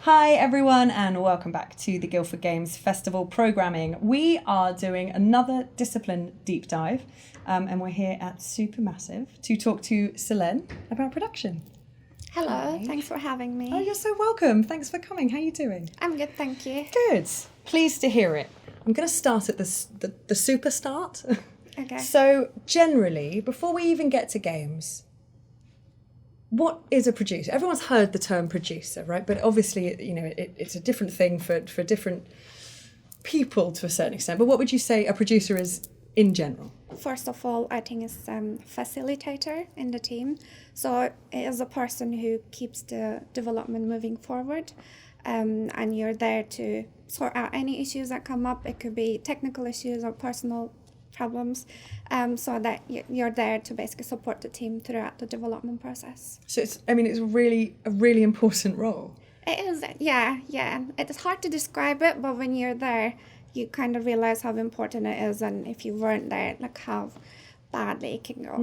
Hi everyone and welcome back to the Guildford Games Festival programming. We are doing another discipline deep dive and we're here at Supermassive to talk to Selen about production. Hello, Hi. Thanks for having me. Oh, you're so welcome. Thanks for coming. How are you doing? I'm good, thank you. Good. Pleased to hear it. I'm going to start at the super start. Okay. So generally, before we even get to games, what is a producer? Everyone's heard the term producer, right? But obviously, it's a different thing for different people to a certain extent. But what would you say a producer is in general? First of all, I think it's facilitator in the team. So it is a person who keeps the development moving forward. And you're there to sort out any issues that come up. It could be technical issues or personal problems, so that you're there to basically support the team throughout the development process. So it's really a really important role. It is, yeah. It's hard to describe it, but when you're there, you kind of realize how important it is, and if you weren't there, like how badly it can go.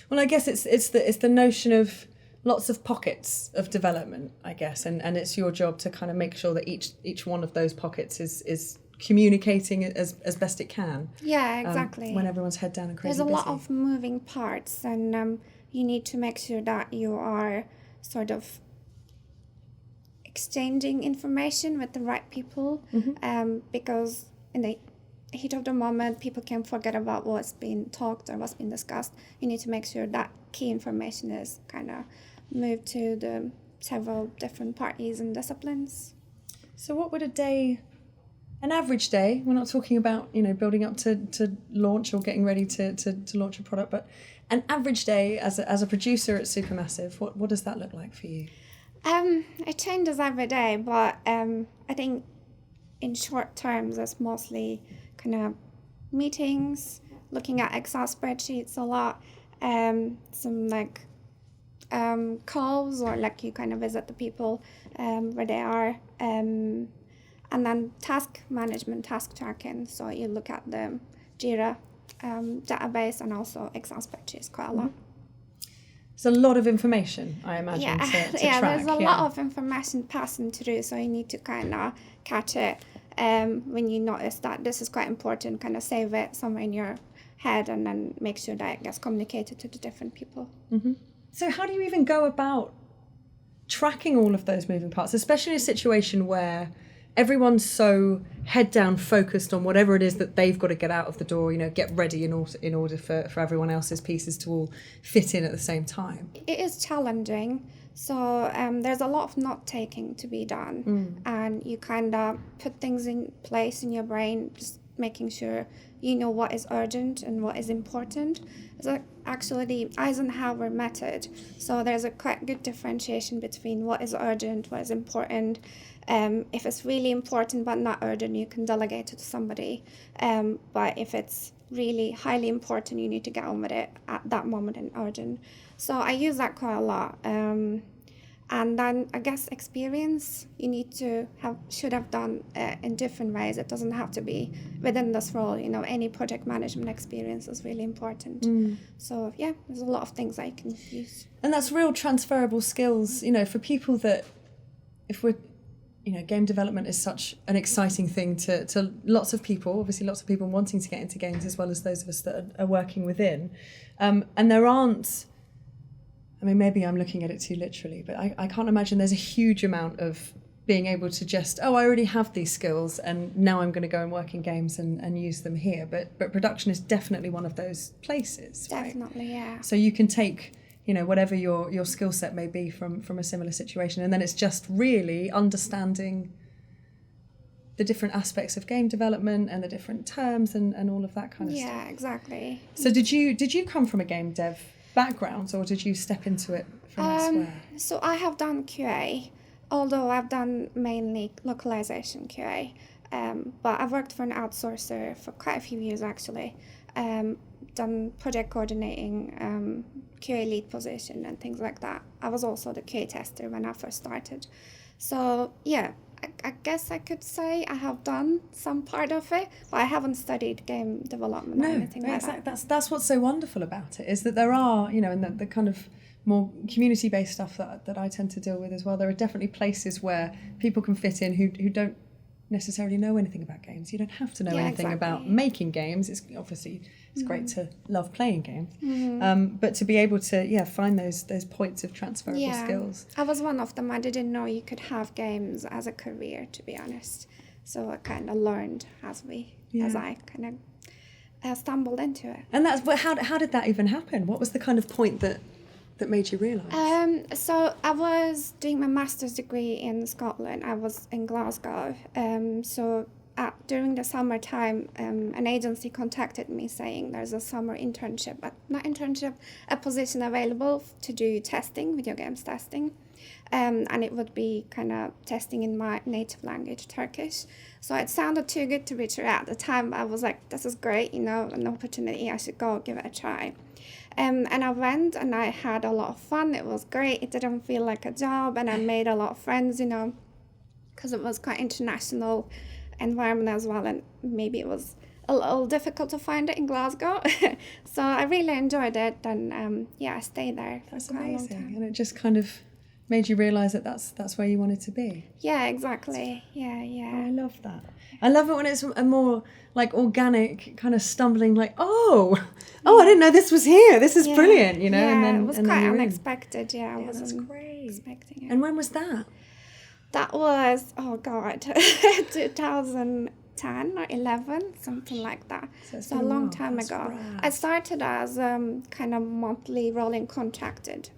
Well, I guess it's the notion of lots of pockets of development, I guess, and it's your job to kind of make sure that each one of those pockets is communicating as best it can. Yeah, exactly. When everyone's head down and crazy There's a busy. lot of moving parts, and you need to make sure that you are sort of exchanging information with the right people, because in the heat of the moment, people can forget about what's been talked or what's been discussed. You need to make sure that key information is kind of moved to the several different parties and disciplines. So what would an average day, we're not talking about, building up to launch or getting ready to launch a product, but an average day as a producer at Supermassive, what does that look like for you? It changes every day, but I think in short terms, it's mostly kind of meetings, looking at Excel spreadsheets a lot, some calls, or you kind of visit the people where they are, and then task management, task tracking. So you look at the Jira database and also Excel spreadsheets quite a lot. It's a lot of information, I imagine, to track. There's a lot of information passing through, so you need to kind of catch it when you notice that this is quite important, kind of save it somewhere in your head and then make sure that it gets communicated to the different people. Mm-hmm. So how do you even go about tracking all of those moving parts, especially in a situation where everyone's so head down focused on whatever it is that they've got to get out of the door, get ready in order for everyone else's pieces to all fit in at the same time? It is challenging. So there's a lot of note-taking to be done. And you kind of put things in place in your brain, just making sure you know what is urgent and what is important. It's actually the Eisenhower method. So there's a quite good differentiation between what is urgent, what is important. If it's really important but not urgent, you can delegate it to somebody. But if it's really highly important, you need to get on with it at that moment and urgent. So I use that quite a lot. And then I guess experience you should have done in different ways. It doesn't have to be within this role. Any project management experience is really important. So yeah, there's a lot of things I can use. And that's real transferable skills, for people that, if we're, game development is such an exciting thing to lots of people, obviously lots of people wanting to get into games as well as those of us that are working within. And there aren't, maybe I'm looking at it too literally, but I can't imagine there's a huge amount of being able to just, I already have these skills and now I'm going to go and work in games and use them here. But production is definitely one of those places. Definitely, right? Yeah. So you can take, whatever your skill set may be from a similar situation, and then it's just really understanding the different aspects of game development and the different terms and all of that kind of stuff. Yeah, exactly. So did you come from a game dev background, or did you step into it from elsewhere? So I have done QA, although I've done mainly localization QA. But I've worked for an outsourcer for quite a few years actually. Done project coordinating, QA lead position and things like that. I was also the QA tester when I first started. So yeah, I guess I could say I have done some part of it, but I haven't studied game development or anything like that. That's what's so wonderful about it, is that there are, in the kind of more community-based stuff that I tend to deal with as well. There are definitely places where people can fit in who don't necessarily know anything about games. You don't have to know anything about making games. It's obviously great to love playing games, but to be able to find those points of transferable skills. I was one of them. I didn't know you could have games as a career, to be honest. So I kind of learned as I kind of stumbled into it. And that's how did that even happen? What was the kind of point that made you realise? So I was doing my master's degree in Scotland. I was in Glasgow. During the summertime, an agency contacted me saying there's a summer internship, a position available to do testing, video games testing. And it would be kind of testing in my native language, Turkish. So it sounded too good to be true at the time. I was like, this is great, an opportunity. I should go give it a try. And I went and I had a lot of fun. It was great. It didn't feel like a job, and I made a lot of friends, because it was quite international environment as well, and maybe it was a little difficult to find it in Glasgow. So I really enjoyed it, and I stayed there for quite a long time. And it just kind of made you realise that that's where you wanted to be. Yeah, exactly. Yeah. Oh, I love that. I love it when it's a more like organic kind of stumbling, like, I didn't know this was here. This is brilliant, Yeah, and then it was quite unexpected. I wasn't expecting it. And when was that? That was 2010 or 11, something like that. So a long time ago. Rad. I started as kind of monthly rolling contracted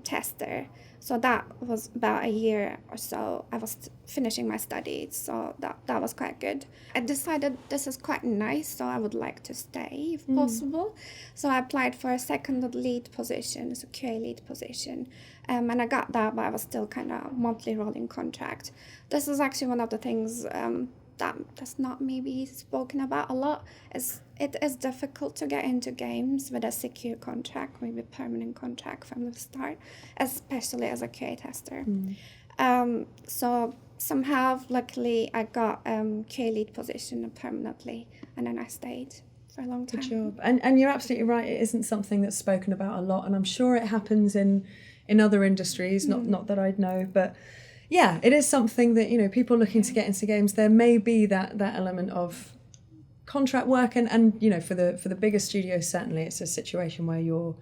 tester. So that was about a year or so. I was finishing my studies, so that was quite good. I decided this is quite nice, so I would like to stay if possible. So I applied for a second lead position, a QA lead position, and I got that, but I was still kind of monthly rolling contract. This is actually one of the things that's not maybe spoken about a lot. It is difficult to get into games with a secure contract, maybe permanent contract from the start, especially as a QA tester. So somehow, luckily, I got QA lead position permanently, and then I stayed for a long time. Good job. And you're absolutely right. It isn't something that's spoken about a lot, and I'm sure it happens in other industries. Not that I'd know, but. Yeah, it is something that, people looking to get into games, there may be that element of contract work and for the bigger studios, certainly it's a situation where you're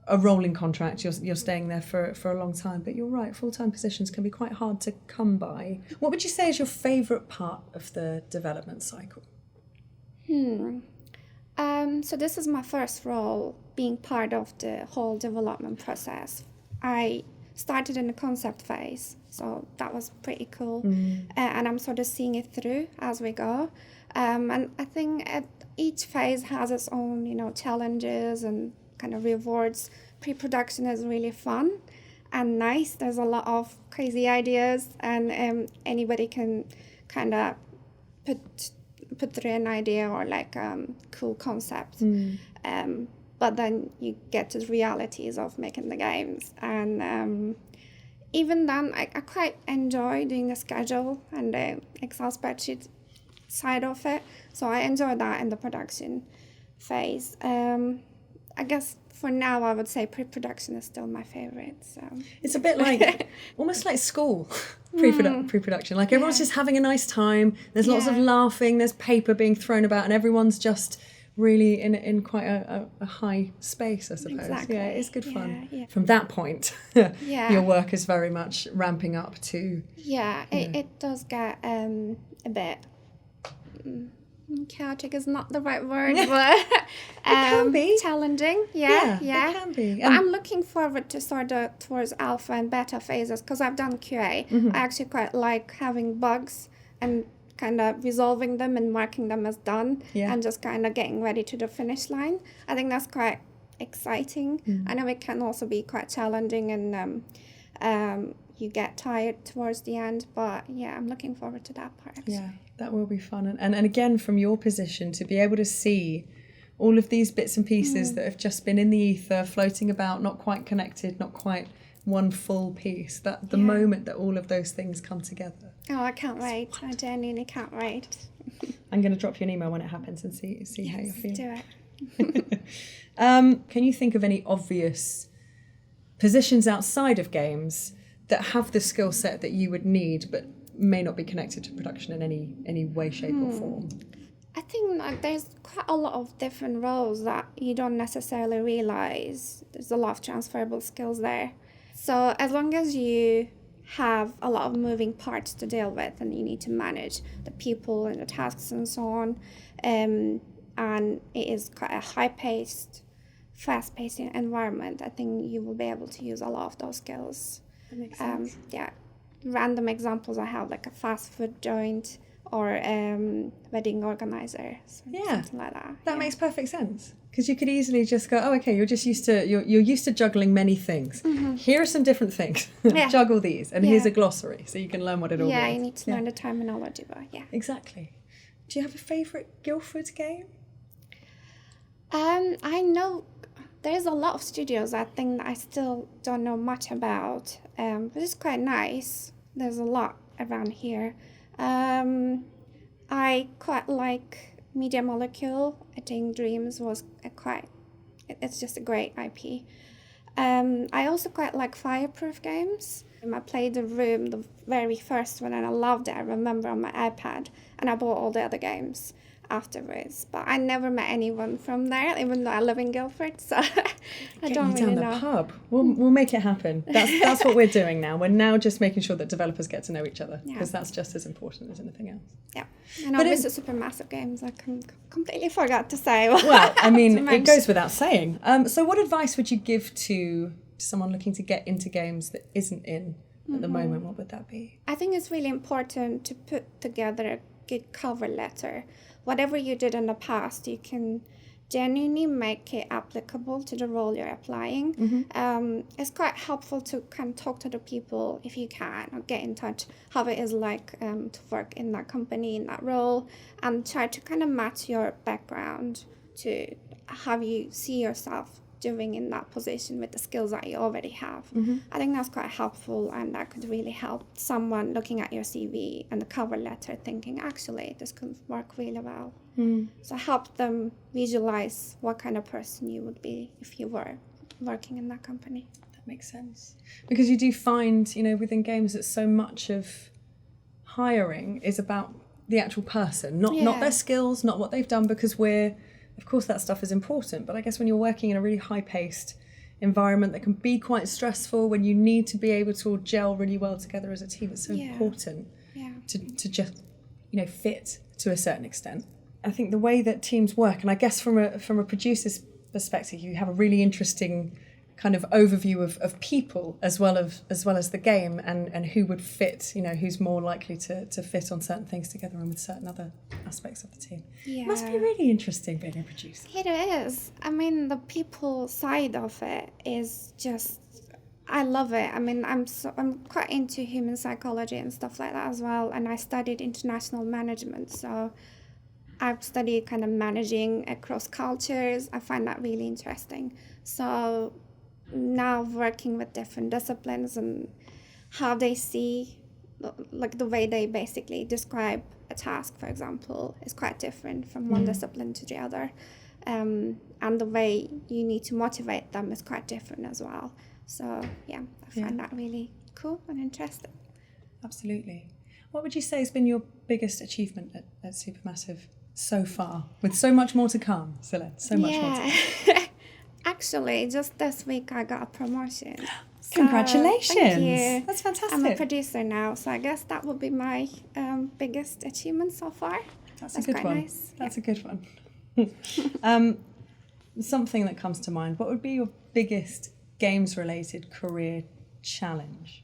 a rolling contract, you're staying there for a long time. But you're right, full-time positions can be quite hard to come by. What would you say is your favourite part of the development cycle? So this is my first role being part of the whole development process. I started in the concept phase, so that was pretty cool. And I'm sort of seeing it through as we go. And I think each phase has its own, challenges and kind of rewards. Pre-production is really fun and nice. There's a lot of crazy ideas, and anybody can kind of put through an idea or like cool concept. But then you get to the realities of making the games. And even then, I quite enjoy doing the schedule and the Excel spreadsheet side of it. So I enjoy that in the production phase. I guess for now, I would say pre-production is still my favorite. So it's a bit like, almost like school, pre-production. Like everyone's just having a nice time. There's lots of laughing. There's paper being thrown about, and everyone's just really in quite a high space, I suppose. Exactly. Yeah, it's good fun. Yeah. From that point, your work is very much ramping up to... Yeah, it does get a bit... chaotic is not the right word, but it can be challenging. Yeah. It can be. But I'm looking forward to sort of towards alpha and beta phases, because I've done QA. I actually quite like having bugs and kind of resolving them and marking them as done, and just kind of getting ready to the finish line. I think that's quite exciting. I know it can also be quite challenging, and you get tired towards the end, but I'm looking forward to that part. Yeah, that will be fun. And again, from your position, to be able to see all of these bits and pieces that have just been in the ether, floating about, not quite connected, not quite one full piece, that the moment that all of those things come together. Oh, I can't wait. I genuinely can't wait. I'm going to drop you an email when it happens and see how you're feeling. Do it. Can you think of any obvious positions outside of games that have the skill set that you would need but may not be connected to production in any way, shape or form? I think there's quite a lot of different roles that you don't necessarily realize. There's a lot of transferable skills there. So as long as you have a lot of moving parts to deal with and you need to manage the people and the tasks and so on, and it is quite a high-paced, fast-paced environment, I think you will be able to use a lot of those skills. That makes sense. Random examples I have, like a fast food joint or wedding organizer, something like that. That makes perfect sense, because you could easily just go, oh, okay, you're used to juggling many things. Mm-hmm. Here are some different things. Juggle these, and here's a glossary, so you can learn what it all means. Yeah, you need to learn the terminology, but Exactly. Do you have a favourite Guildford game? I know there's a lot of studios I think that I still don't know much about, but it's quite nice. There's a lot around here. I quite like Media Molecule. I think Dreams was it's just a great IP. I also quite like Fireproof games. I played The Room, the very first one, and I loved it. I remember on my iPad, and I bought all the other games afterwards. But I never met anyone from there, even though I live in Guildford, so I don't really know. Down the pub. We'll make it happen. That's what we're doing now. We're now just making sure that developers get to know each other, because that's just as important as anything else. Yeah, and obviously Supermassive Games, I completely forgot to say. Well, I mean, it goes without saying. So what advice would you give to someone looking to get into games that isn't in at the moment? What would that be? I think it's really important to put together a good cover letter. Whatever you did in the past, you can genuinely make it applicable to the role you're applying. It's quite helpful to kind of talk to the people if you can, or get in touch how it is like to work in that company, in that role, and try to kind of match your background to how you see yourself doing in that position with the skills that you already have. I think that's quite helpful, and that could really help someone looking at your CV and the cover letter thinking, actually, this could work really well. So help them visualize what kind of person you would be if you were working in that company. That makes sense. Because you do find, within games that so much of hiring is about the actual person, not their skills, not what they've done, because of course that stuff is important, but I guess when you're working in a really high-paced environment that can be quite stressful, when you need to be able to all gel really well together as a team, it's so important to just, fit to a certain extent. I think the way that teams work, and I guess from a producer's perspective, you have a really interesting kind of overview of people as well as the game, and who would fit, who's more likely to fit on certain things together and with certain other aspects of the team. It must be really interesting being a producer. It is. I mean, the people side of it is just, I love it. I mean, I'm quite into human psychology and stuff like that as well, and I studied international management, so I've studied kind of managing across cultures. I find that really interesting. So now working with different disciplines and how they see, like the way they basically describe a task, for example, is quite different from one discipline to the other. And the way you need to motivate them is quite different as well. So I find that really cool and interesting. Absolutely. What would you say has been your biggest achievement at Supermassive so far, with so much more to come, Selen? So much more to come. Actually, just this week I got a promotion. Congratulations! Thank you. That's fantastic. I'm a producer now, so I guess that would be my biggest achievement so far. That's a good quite one. Nice. That's a good one. Something that comes to mind, what would be your biggest games-related career challenge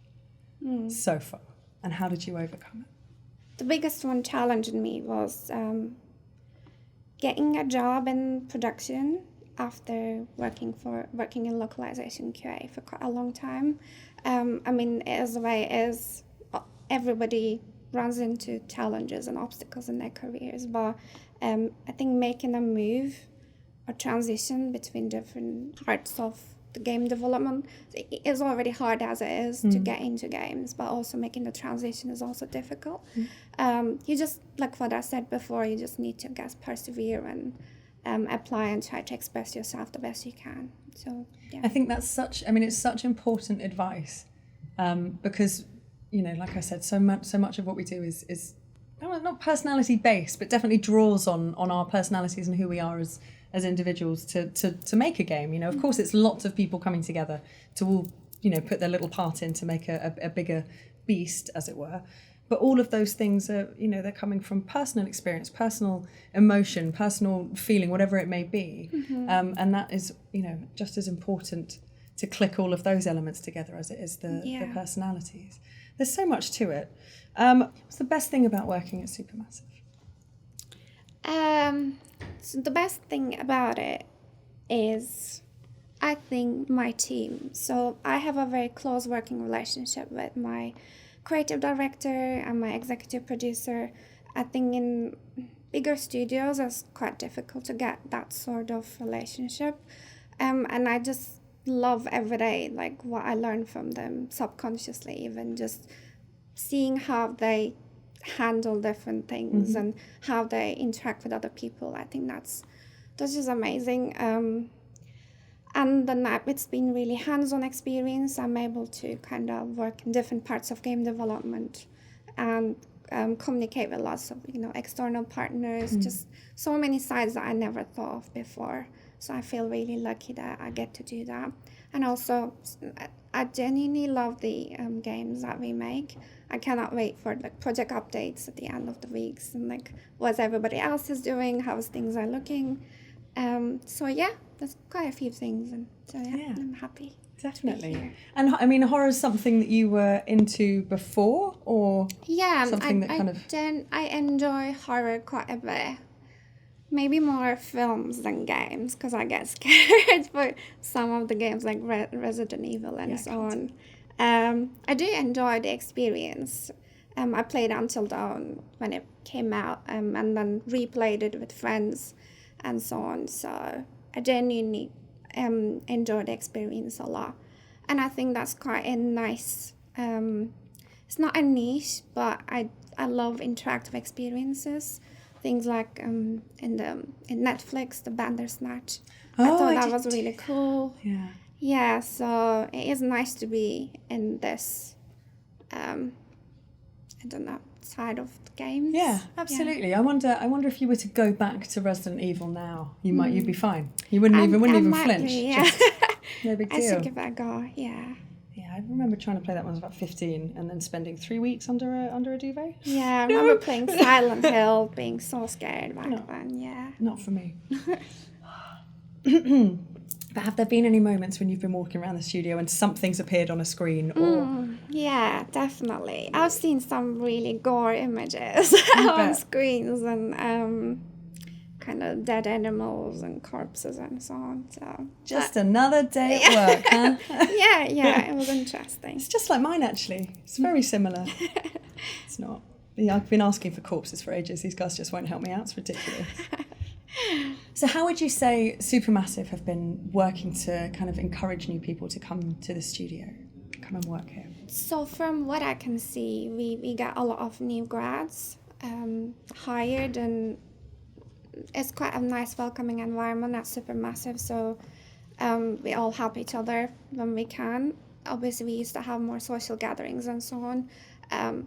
so far, and how did you overcome it? The biggest one challenging me was getting a job in production after working in localization QA for quite a long time. I mean, it is the way it is. Everybody runs into challenges and obstacles in their careers, but I think making a move or transition between different parts of the game development is already hard as it is to get into games, but also making the transition is also difficult. You just, like what I said before, you just need to, I guess, persevere and apply and try to express yourself the best you can. So yeah. I think that's it's such important advice, because, you know, like I said, so much of what we do is not personality based, but definitely draws on our personalities and who we are as individuals to make a game. You know, of course, it's lots of people coming together to all, you know, put their little part in to make a bigger beast, as it were. But all of those things are, you know, they're coming from personal experience, personal emotion, personal feeling, whatever it may be. And that is, you know, just as important to click all of those elements together as it is the personalities. There's so much to it. What's the best thing about working at Supermassive? So the best thing about it is, I think, my team. So I have a very close working relationship with my creative director and my executive producer. I think in bigger studios it's quite difficult to get that sort of relationship. And I just love every day, like, what I learn from them subconsciously, even just seeing how they handle different things and how they interact with other people. I think that's just amazing. And then it's been really hands-on experience. I'm able to kind of work in different parts of game development and communicate with lots of, you know, external partners, just so many sides that I never thought of before. So I feel really lucky that I get to do that. And also, I genuinely love the games that we make. I cannot wait for like project updates at the end of the weeks and like what everybody else is doing, how things are looking. So yeah, there's quite a few things, and so yeah. I'm happy. Definitely. And I mean, horror is something that you were into before, or something I enjoy horror quite a bit. Maybe more films than games, because I get scared for some of the games like Resident Evil and so on. I do enjoy the experience. I played Until Dawn when it came out, and then replayed it with friends and so on. So I genuinely enjoy the experience a lot. And I think that's quite a nice, it's not a niche, but I love interactive experiences. Things like in Netflix, the Bandersnatch. I thought that was really cool. Yeah, so it is nice to be in this, side of the games. Yeah, absolutely. Yeah. I wonder if you were to go back to Resident Evil now, you'd be fine. You wouldn't even flinch. Just, no big deal. I should give it a go. Yeah. Yeah, I remember trying to play that when I was about 15 and then spending 3 weeks under a duvet. Yeah, I remember playing Silent Hill, being so scared back then. Yeah. Not for me. But have there been any moments when you've been walking around the studio and something's appeared on a screen? Or yeah, definitely. I've seen some really gore images on screens and kind of dead animals and corpses and so on. So just another day at work, huh? yeah, it was interesting. It's just like mine, actually. It's very similar. It's not. Yeah, I've been asking for corpses for ages. These guys just won't help me out. It's ridiculous. So how would you say Supermassive have been working to kind of encourage new people to come to the studio, come and work here? So from what I can see, we get a lot of new grads hired, and it's quite a nice welcoming environment at Supermassive. So we all help each other when we can. Obviously, we used to have more social gatherings and so on.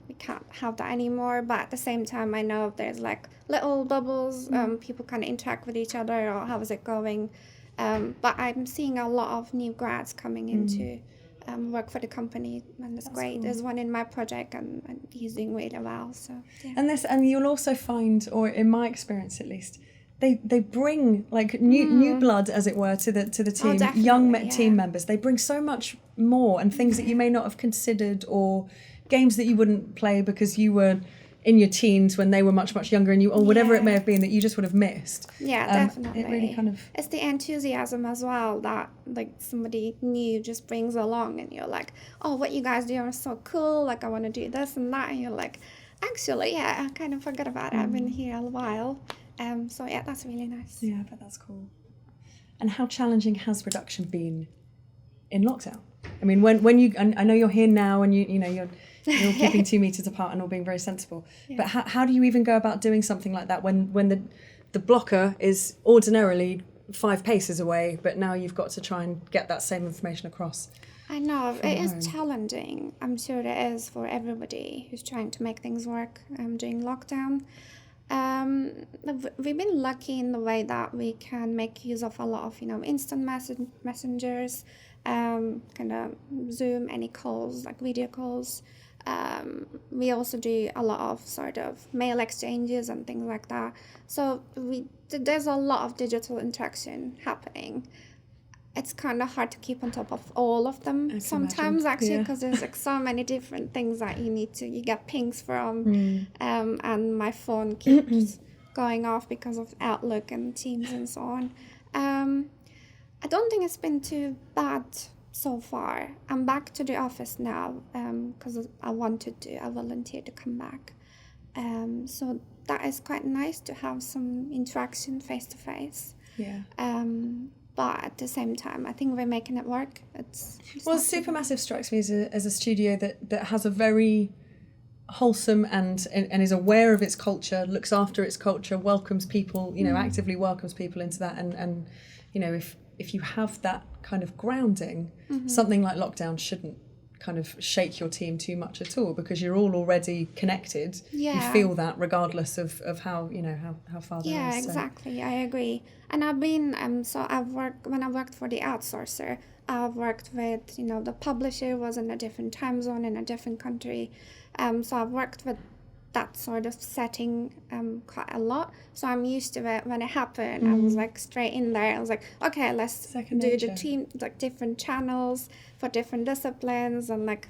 We can't have that anymore, but at the same time, I know there's like little bubbles, people kind of interact with each other, or how is it going, but I'm seeing a lot of new grads coming into work for the company, and that's great. Cool. There's one in my project, and he's doing really well. So yeah. And you'll also find, or in my experience at least, they bring like new blood, as it were, to the team. Young team members. They bring so much more, and things that you may not have considered, or games that you wouldn't play because you were in your teens when they were much, much younger, and you, or whatever it may have been that you just would have missed. Yeah, definitely. It really kind of... It's the enthusiasm as well that like somebody new just brings along, and you're like, oh, what you guys do are so cool, like I want to do this and that, and you're like, actually, yeah, I kind of forgot about it. I've been here a while. So yeah, that's really nice. Yeah, but that's cool. And how challenging has production been in lockdown? I mean, when you, and I know you're here now, and you're keeping 2 meters apart and all being very sensible. Yeah. But how do you even go about doing something like that when the blocker is ordinarily 5 paces away, but now you've got to try and get that same information across. I know, it home. is challenging. I'm sure it is for everybody who's trying to make things work during lockdown. We've been lucky in the way that we can make use of a lot of, instant messengers, kind of Zoom, any calls, like video calls. We also do a lot of sort of mail exchanges and things like that. So there's a lot of digital interaction happening. It's kind of hard to keep on top of all of them sometimes, actually, because there's like so many different things that you get pings from, and my phone keeps going off because of Outlook and Teams and so on. I don't think it's been too bad so far. I'm back to the office now because I volunteered to come back. So that is quite nice to have some interaction face to face. Yeah. But at the same time, I think we're making it work. Supermassive strikes me as a studio that has a very wholesome and is aware of its culture, looks after its culture, welcomes people, actively welcomes people into that. And if you have that kind of grounding, something like lockdown shouldn't kind of shake your team too much at all, because you're all already connected. You feel that regardless of how far there is. Yeah, exactly. I agree. And I've been when I worked for the outsourcer, I've worked with the publisher was in a different time zone in a different country, so I've worked with that sort of setting quite a lot, so I'm used to it. When it happened, I was like straight in there. I was like, okay, let's do the team, like different channels for different disciplines and like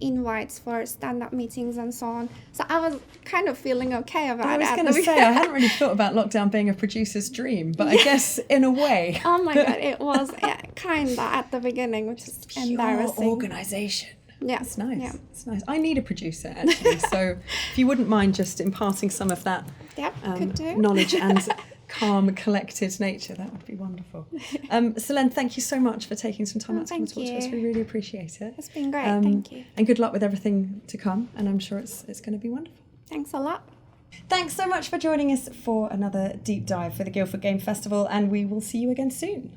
invites for stand-up meetings and so on. So I was kind of feeling okay about it. I was going to say, I hadn't really thought about lockdown being a producer's dream, but I guess in a way. Oh my God, it was kind of at the beginning, which is embarrassing. Pure organisation. Yeah. It's nice. Yeah. It's nice. I need a producer, actually. So if you wouldn't mind just imparting some of that knowledge and calm, collected nature, that would be wonderful. Selen, thank you so much for taking some time out to come talk to us. We really appreciate it. It's been great. Thank you. And good luck with everything to come. And I'm sure it's going to be wonderful. Thanks a lot. Thanks so much for joining us for another deep dive for the Guildford Game Festival. And we will see you again soon.